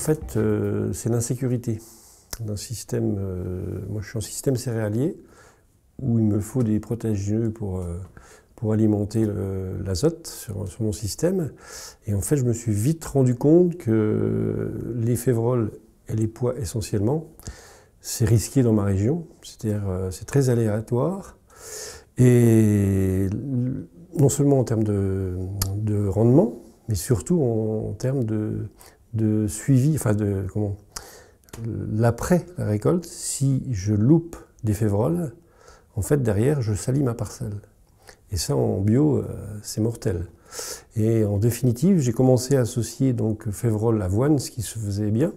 fait, c'est l'insécurité d'un système. Moi, je suis en système céréalier où il me faut des protège-nœuds pour alimenter l'azote sur mon système. Et en fait, je me suis vite rendu compte que les févroles et les pois essentiellement, c'est risqué dans ma région. C'est-à-dire, c'est très aléatoire. Et non seulement en termes de rendement, mais surtout en termes de suivi, enfin l'après la récolte. Si je loupe des févroles, en fait derrière je salis ma parcelle. Et ça en bio, c'est mortel. Et en définitive, j'ai commencé à associer donc févrole avoine, ce qui se faisait bien.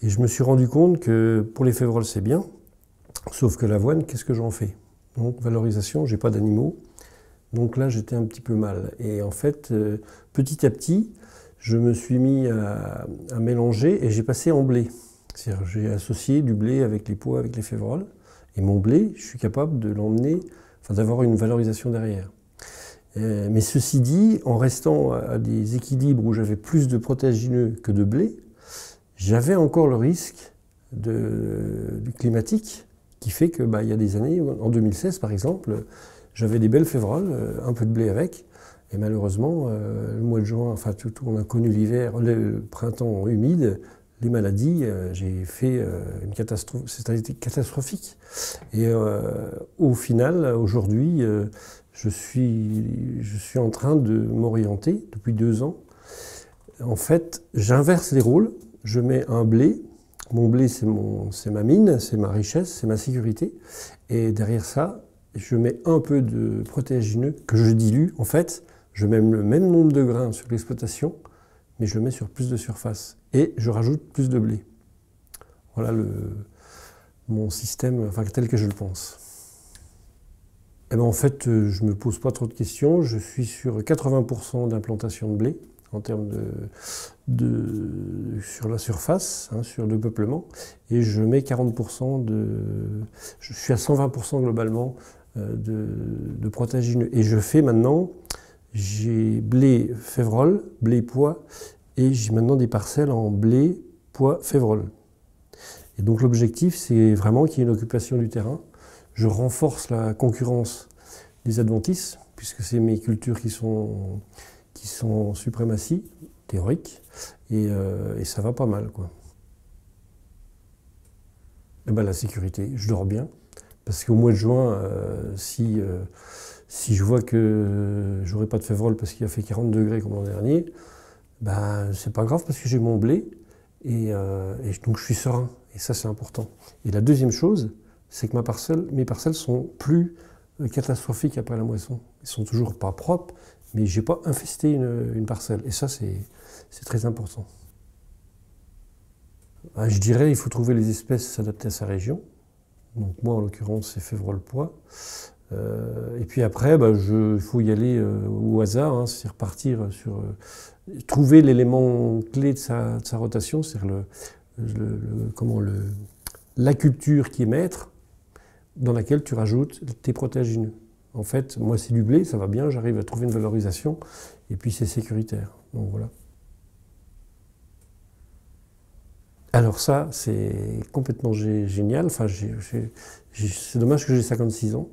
Et je me suis rendu compte que pour les févroles c'est bien, sauf que l'avoine, qu'est-ce que j'en fais? Donc valorisation, j'ai pas d'animaux. Donc là, j'étais un petit peu mal. Et en fait, petit à petit, je me suis mis à mélanger et j'ai passé en blé. C'est-à-dire, j'ai associé du blé avec les pois, avec les févroles. Et mon blé, je suis capable de l'emmener, enfin d'avoir une valorisation derrière. Mais ceci dit, en restant à des équilibres où j'avais plus de protéagineux que de blé, j'avais encore le risque du climatique qui fait que, il y a des années, en 2016 par exemple, j'avais des belles févroles, un peu de blé avec, et malheureusement, le mois de juin, enfin on a connu l'hiver, le printemps humide, les maladies, j'ai fait une catastrophe, c'était catastrophique. Et au final, aujourd'hui, je suis en train de m'orienter depuis 2 ans. En fait, j'inverse les rôles, je mets un blé. Mon blé, c'est ma mine, c'est ma richesse, c'est ma sécurité. Et derrière ça, je mets un peu de protéagineux que je dilue. En fait, je mets le même nombre de grains sur l'exploitation, mais je le mets sur plus de surface. Et je rajoute plus de blé. Voilà mon système, enfin tel que je le pense. Et en fait, je ne me pose pas trop de questions. Je suis sur 80% d'implantation de blé en termes sur la surface, sur le peuplement, et je mets 40% je suis à 120% globalement de protéagineux. Et je fais maintenant, j'ai blé févrole, blé pois, et j'ai maintenant des parcelles en blé, pois, févrole. Et donc l'objectif, c'est vraiment qu'il y ait une occupation du terrain. Je renforce la concurrence des adventices, puisque c'est mes cultures qui sont en suprématie théorique, et ça va pas mal, quoi. Et la sécurité, je dors bien, parce qu'au mois de juin, si je vois que j'aurai pas de févrole parce qu'il a fait 40 degrés comme l'an dernier, c'est pas grave parce que j'ai mon blé, et donc je suis serein, et ça c'est important. Et la deuxième chose, c'est que mes parcelles sont plus catastrophiques après la moisson. Ils sont toujours pas propres, mais j'ai pas infesté une parcelle. Et ça, c'est très important. Je dirais qu'il faut trouver les espèces s'adapter à sa région. Donc moi, en l'occurrence, c'est févrole pois. Et puis après, il faut y aller au hasard, c'est repartir sur... trouver l'élément clé de sa rotation, c'est-à-dire la culture qui est maître, dans laquelle tu rajoutes tes protéagineux. En fait, moi c'est du blé, ça va bien, j'arrive à trouver une valorisation, et puis c'est sécuritaire. Donc voilà. Alors ça, c'est complètement génial. Enfin, c'est dommage que j'ai 56 ans,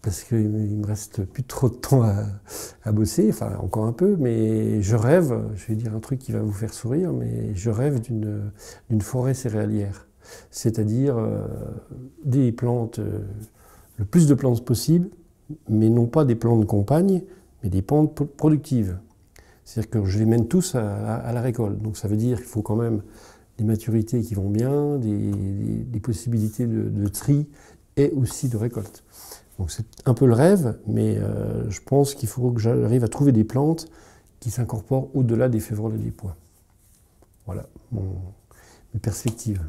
parce qu'il me reste plus trop de temps à bosser, enfin encore un peu, mais je rêve, je vais dire un truc qui va vous faire sourire, mais je rêve d'une forêt céréalière. C'est-à-dire des plantes, le plus de plantes possible, mais non pas des plantes de campagne, mais des plantes productives. C'est-à-dire que je les mène tous à la récolte. Donc ça veut dire qu'il faut quand même des maturités qui vont bien, des possibilités de tri et aussi de récolte. Donc c'est un peu le rêve, mais je pense qu'il faut que j'arrive à trouver des plantes qui s'incorporent au-delà des févroles et des pois. Voilà mes perspectives.